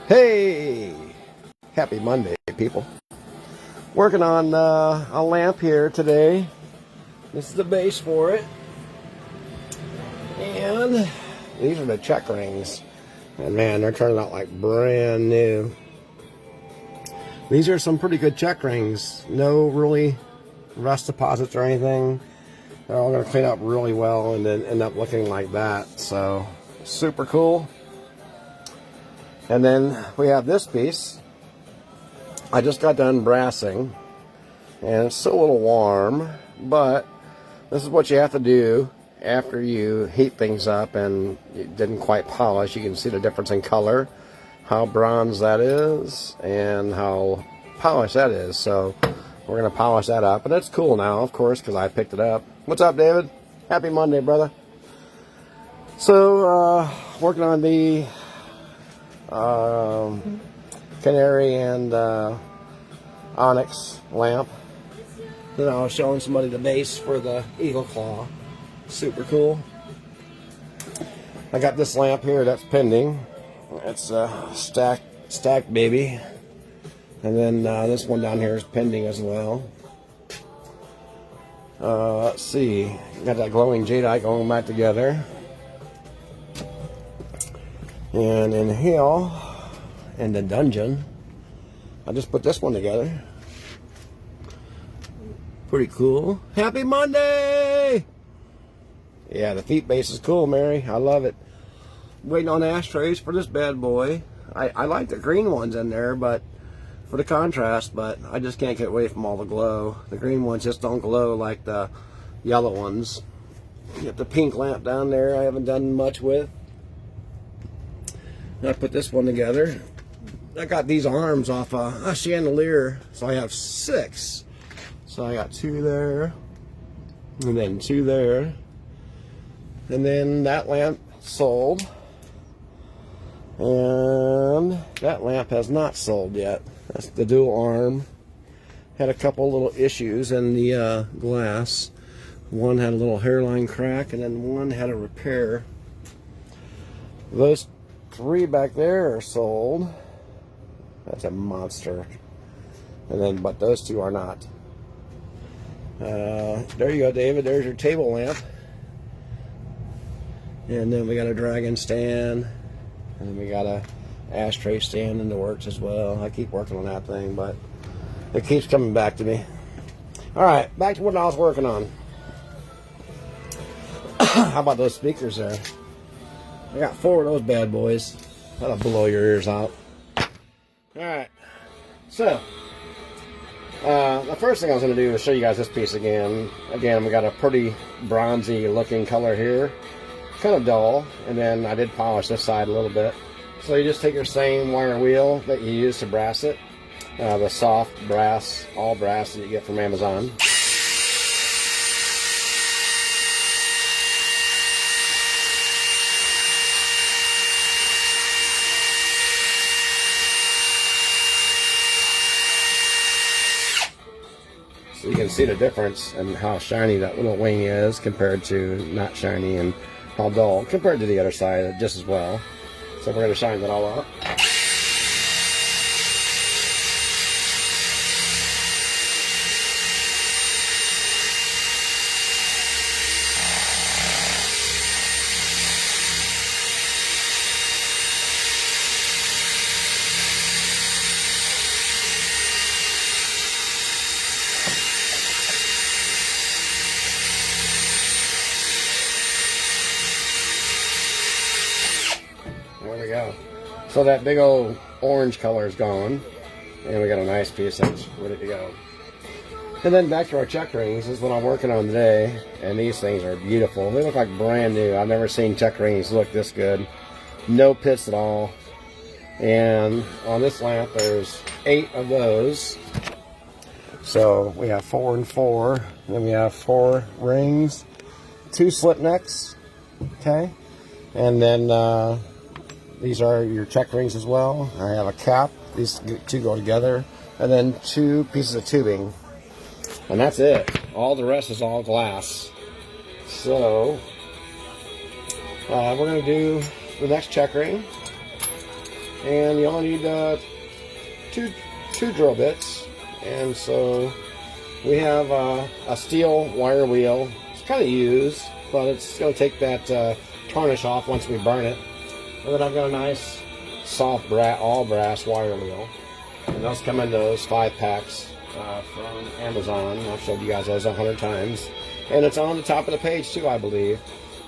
Hey, happy Monday, people. Working on a lamp here today. This is the base for it. And these are the check rings. And man, they're turning out like brand new. These are some pretty good check rings. No really rust deposits or anything. They're all going to clean up really well and then end up looking like that. So, super cool. And then we have this piece. I just got done brassing, and it's still a little warm, but this is what you have to do after you heat things up and it didn't quite polish. You can see the difference in color, how bronze that is, and how polished that is. So we're going to polish that up, and it's cool now, of course, because I picked it up. What's up, David? Happy Monday, brother. So, working on the canary and onyx lamp. Then I was showing somebody the base for the eagle claw. Super cool. I got this lamp here that's pending. It's a stacked baby. And then this one down here is pending as well. Let's see. Got that glowing jadeite going back together. And in here, in the dungeon, I just put this one together. Pretty cool. Happy Monday! Yeah, the feet base is cool, Mary. I love it. Waiting on ashtrays for this bad boy. I like the green ones in there, but for the contrast, but I just can't get away from all the glow. The green ones just don't glow like the yellow ones. You have the pink lamp down there I haven't done much with. I put this one together. I got these arms off a chandelier, so I have 6. So I got 2 there, and then 2 there, and then that lamp sold, and that lamp has not sold yet. That's the dual arm. Had a couple little issues in the glass. One had a little hairline crack, and then one had a repair. Those 3 back there are sold. That's a monster. And then, but those 2 are not. There you go, David. There's your table lamp. And then we got a dragon stand. And then we got a ashtray stand in the works as well. I keep working on that thing, but it keeps coming back to me. Alright, back to what I was working on. How about those speakers there? I got 4 of those bad boys. That'll blow your ears out. Alright, so the first thing I was going to do is show you guys this piece again. Again, we got a pretty bronzy looking color here. Kind of dull. And then I did polish this side a little bit. So you just take your same wire wheel that you use to brass it. The soft brass, all brass that you get from Amazon. So you can see the difference in how shiny that little wing is compared to not shiny, and how dull compared to the other side just as well. So we're going to shine that all up. There we go. So that big old orange color is gone, and we got a nice piece that's ready to go. And then back to our check rings. This is what I'm working on today, and these things are beautiful. They look like brand new. I've never seen check rings look this good. No pits at all. And on this lamp, there's 8 of those. So we have 4 and 4. And then we have 4 rings, 2 slip necks. Okay, and then these are your check rings as well. I have a cap. These 2 go together. And then 2 pieces of tubing. And that's it. All the rest is all glass. So, we're going to do the next check ring. and you only need two drill bits. And so we have a steel wire wheel. It's kind of used, but it's going to take that tarnish off once we burn it. And then I've got a nice soft all brass wire wheel, and those come in those 5 packs from Amazon. I've showed you guys those 100 times, and it's on the top of the page too, I believe.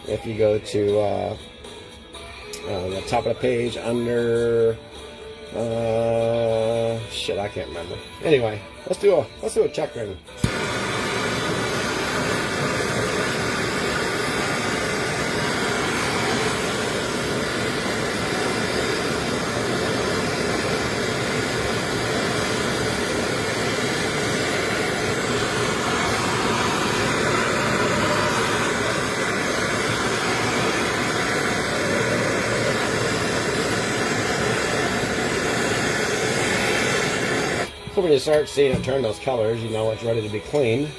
If you go to the top of the page under shit, I can't remember. Anyway, let's do a check ring. So when you start seeing it turn those colors, you know it's ready to be cleaned.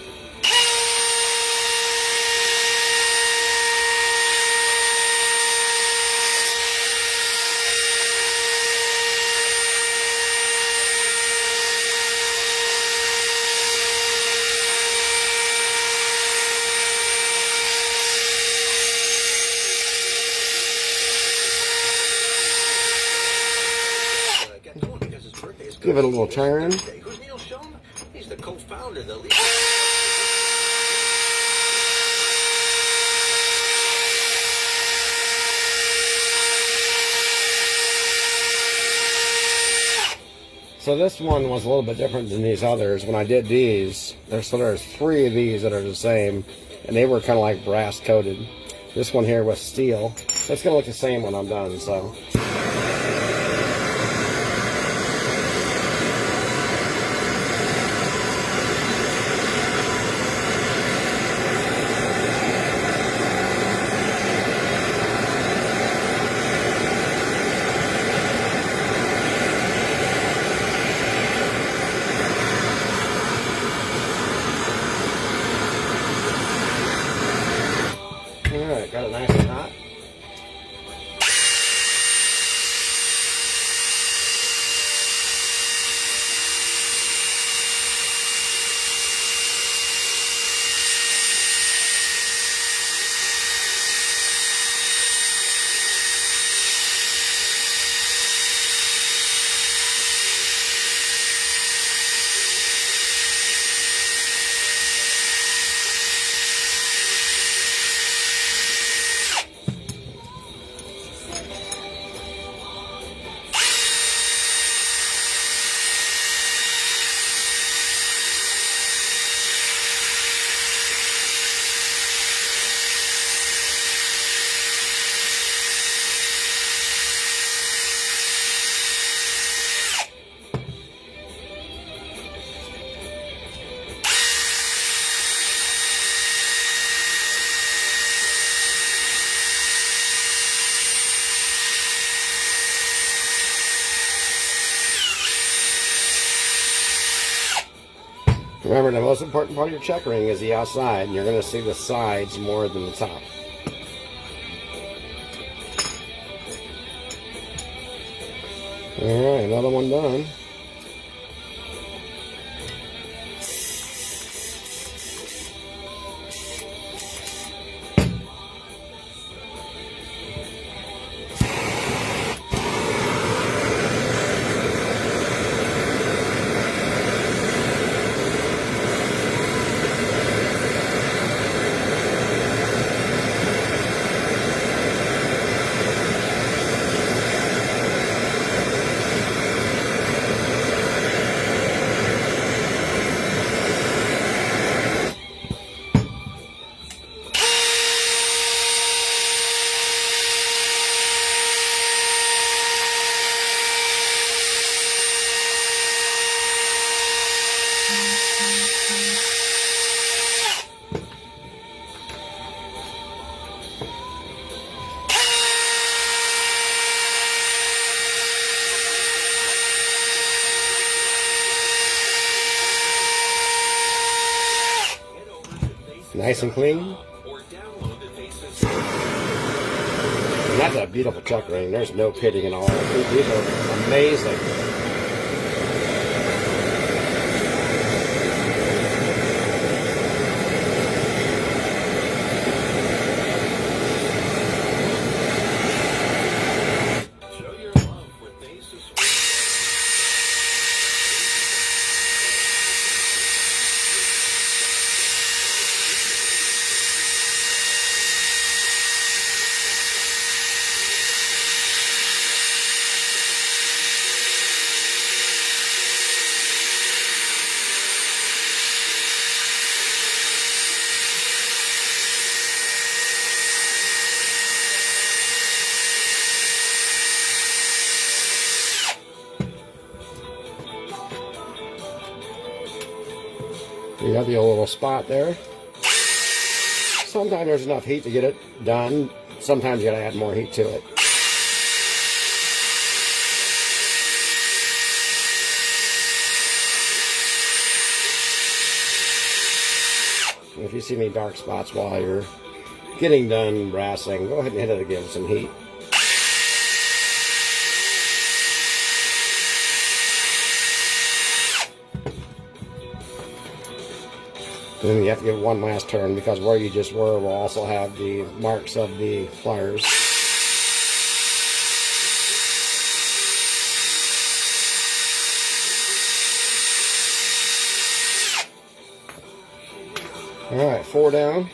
Give it a little turn. Who's Neil Schon? He's the co-founder, the leader. So this one was a little bit different than these others. When I did these, there's 3 of these that are the same, and they were kind of like brass coated. This one here was steel. It's gonna look the same when I'm done, so. Alright, got it nice and hot. Remember, the most important part of your check ring is the outside, and you're going to see the sides more than the top. Alright, another one done. Nice and clean. Or download the Faces. And that's a beautiful chuck ring. There's no pitting at all. These are amazing. Show your love with Ace of Spades. You have the old little spot there. Sometimes there's enough heat to get it done. Sometimes you gotta add more heat to it. If you see any dark spots while you're getting done brassing, go ahead and hit it again with some heat. Then you have to give it one last turn because where you just were will also have the marks of the pliers. Alright, 4 down.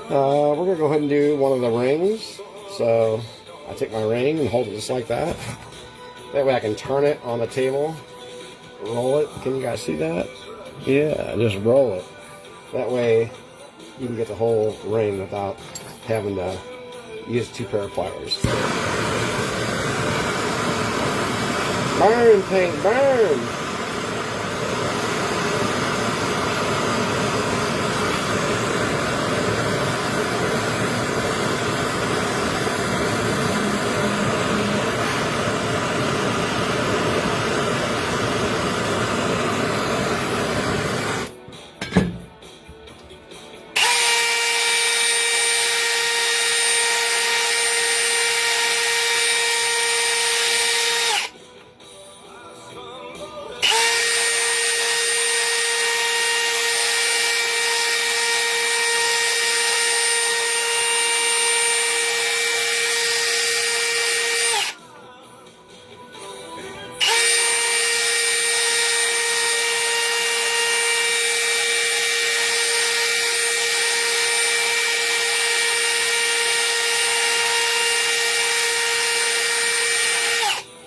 We're going to go ahead and do one of the rings. So I take my ring and hold it just like that. That way I can turn it on the table. Roll it. Can you guys see that? Yeah, just roll it. That way you can get the whole ring without having to use 2 pair of pliers. Burn, paint, burn!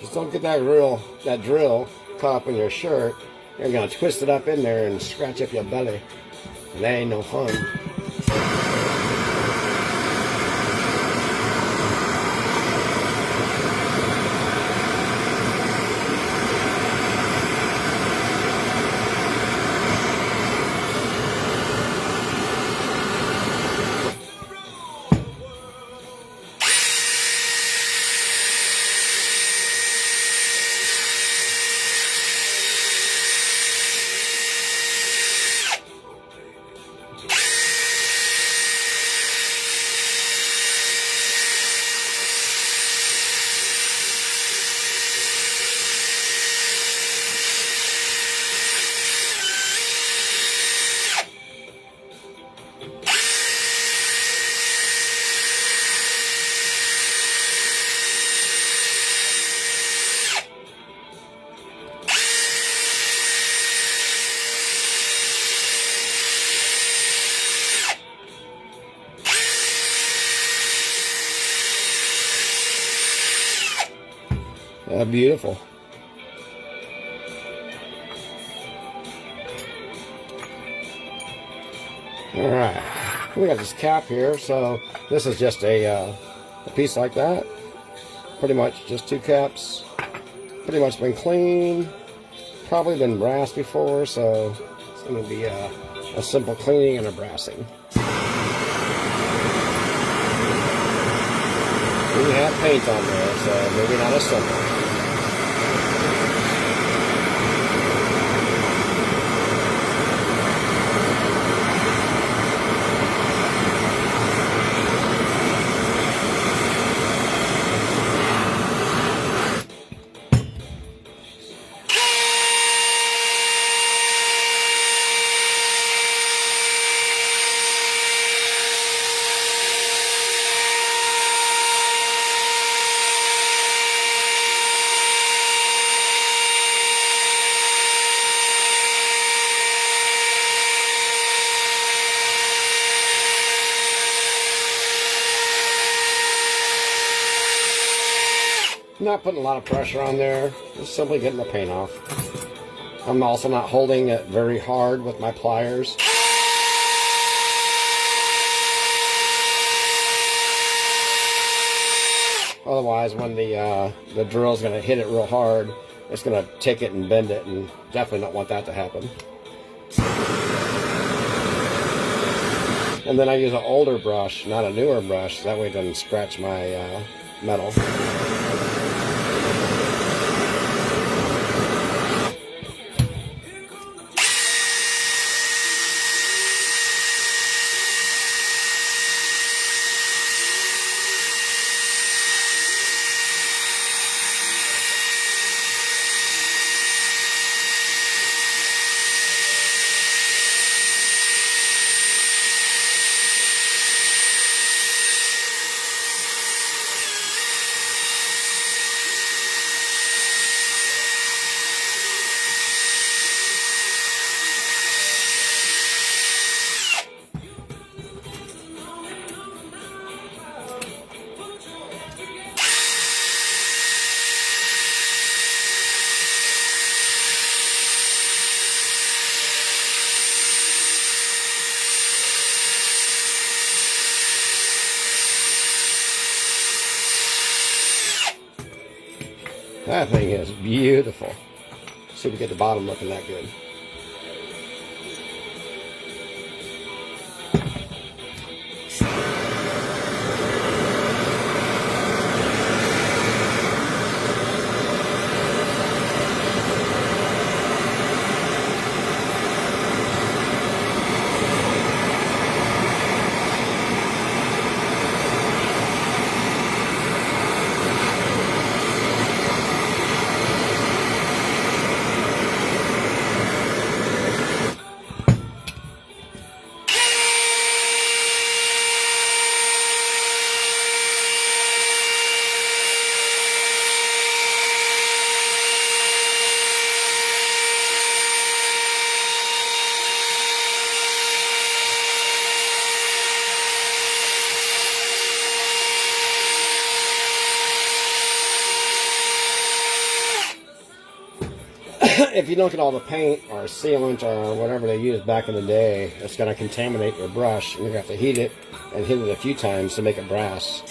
Just don't get that drill caught up in your shirt. You're gonna twist it up in there and scratch up your belly. And that ain't no fun. Beautiful. Alright, we got this cap here, so this is just a piece like that. Pretty much just 2 caps. Pretty much been cleaned. Probably been brassed before, so it's going to be a simple cleaning and a brassing. We have paint on there, so maybe not as simple. Not putting a lot of pressure on there, just simply getting the paint off. I'm also not holding it very hard with my pliers. Otherwise, when the drill's going to hit it real hard, it's going to take it and bend it, and definitely not want that to happen. And then I use an older brush, not a newer brush, that way it doesn't scratch my metal. That thing is beautiful. See if we get the bottom looking that good. If you don't get all the paint or sealant or whatever they used back in the day, it's going to contaminate your brush, and you're going to have to heat it and hit it a few times to make it brass.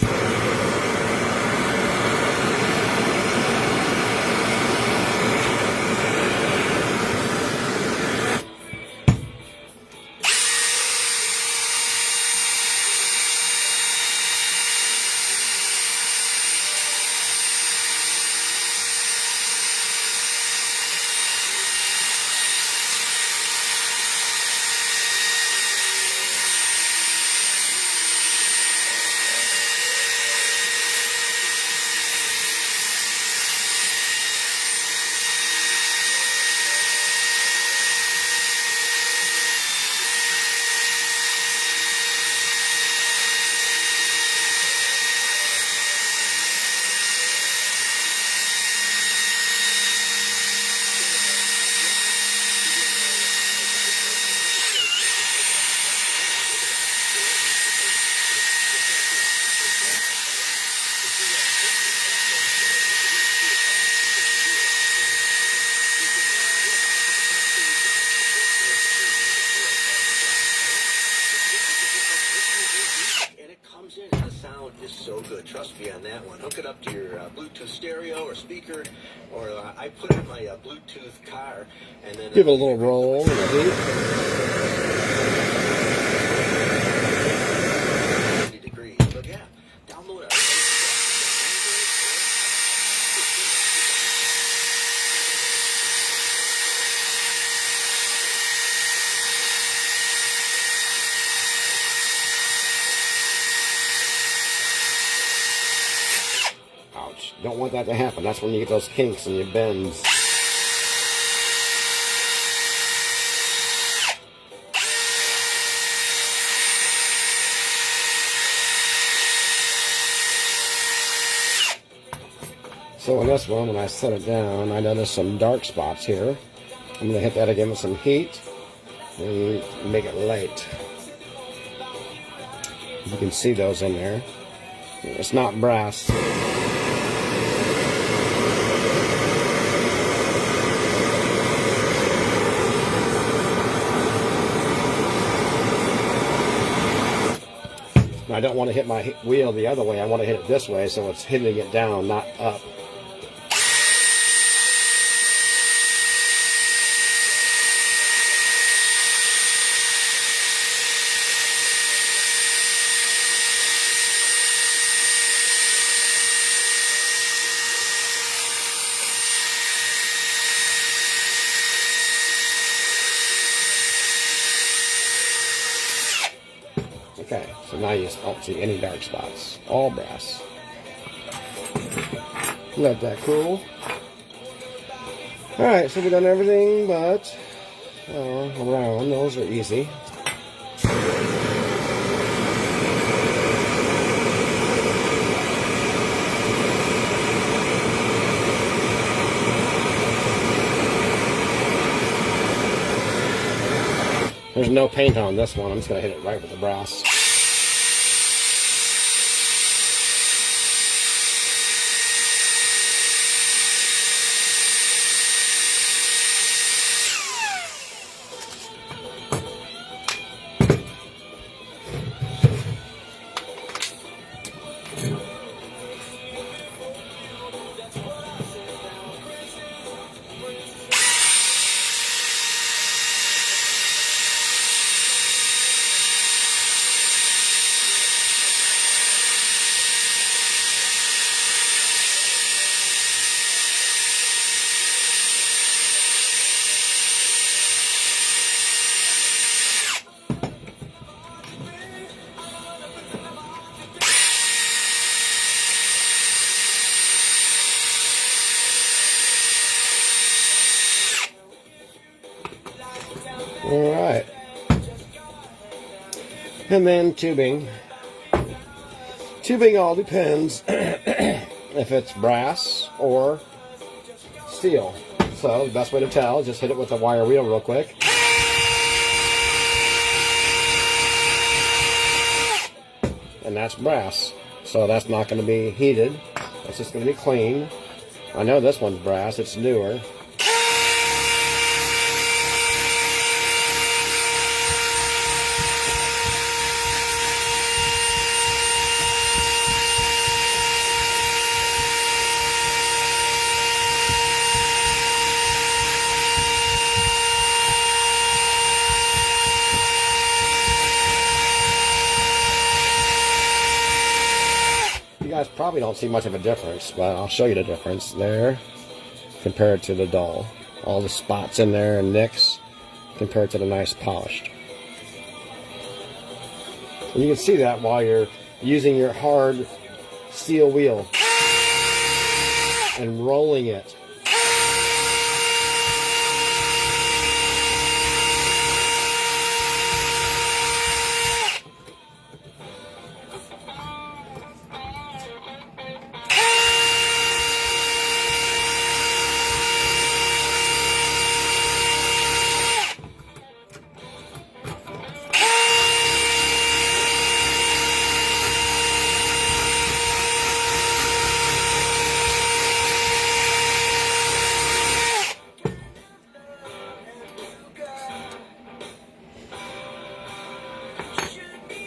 So good, trust me on that one. Hook it up to your Bluetooth stereo or speaker, or I put it in my Bluetooth car, and then give it a little roll and a heat. 90 degrees. But yeah, download it. Ouch. Don't want that to happen. That's when you get those kinks and your bends. So in this one, when I set it down, I noticed some dark spots here. I'm going to hit that again with some heat and make it light. You can see those in there. It's not brass. I don't want to hit my wheel the other way. I want to hit it this way, so it's hitting it down, not up. Okay, so now you don't see any dark spots. All brass. Let that cool. Alright, so we've done everything but around. Those are easy. There's no paint on this one. I'm just going to hit it right with the brass. All right. And then tubing. Tubing all depends if it's brass or steel. So the best way to tell is just hit it with a wire wheel real quick. And that's brass. So that's not going to be heated. It's just going to be clean. I know this one's brass. It's newer. You guys probably don't see much of a difference, but I'll show you the difference there compared to the dull. All the spots in there and nicks compared to the nice polished. And you can see that while you're using your hard steel wheel and rolling it.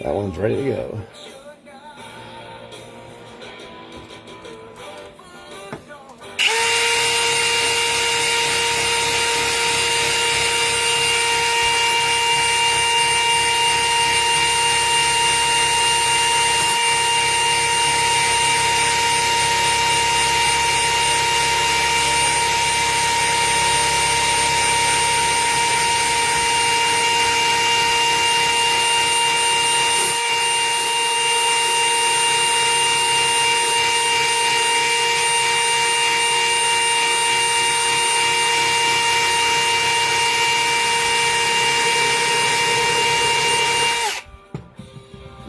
That one's ready to go.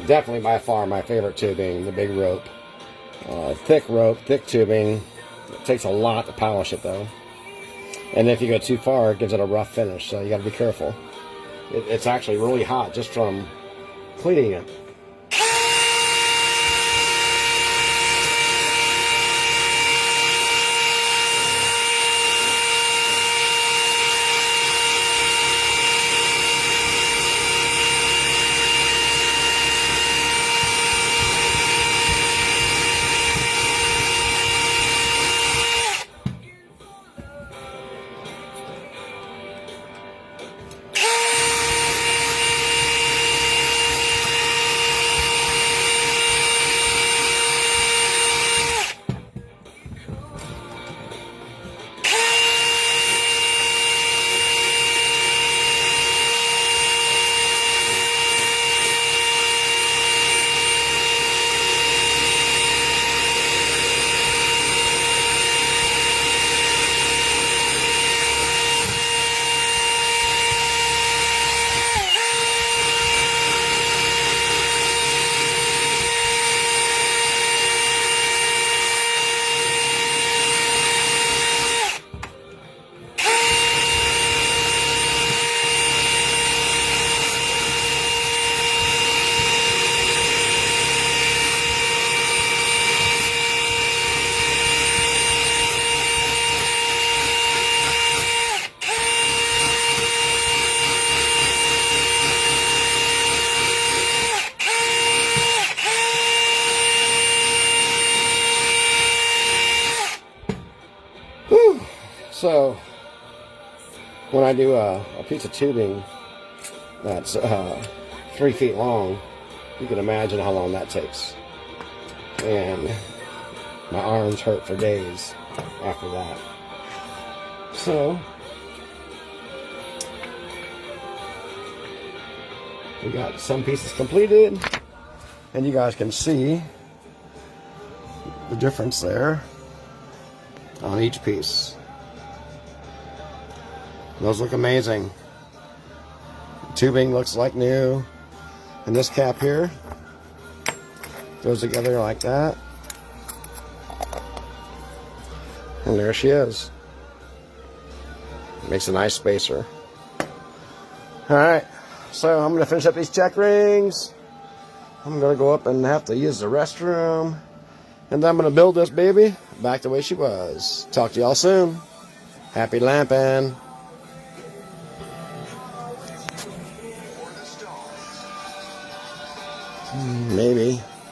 Definitely by far my favorite tubing, the big rope. Thick rope, thick tubing. It takes a lot to polish it though. And if you go too far, it gives it a rough finish, so you got to be careful. It's actually really hot just from cleaning it. Whew. So, when I do a piece of tubing that's 3 feet long, you can imagine how long that takes. And my arms hurt for days after that. So, we got some pieces completed, and you guys can see the difference there on each piece. Those look amazing. Tubing looks like new, and this cap here goes together like that, and there she is. Makes a nice spacer. Alright, so I'm going to finish up these check rings. I'm going to go up and have to use the restroom, and then I'm going to build this baby back the way she was. Talk to y'all soon. Happy lamping. Maybe.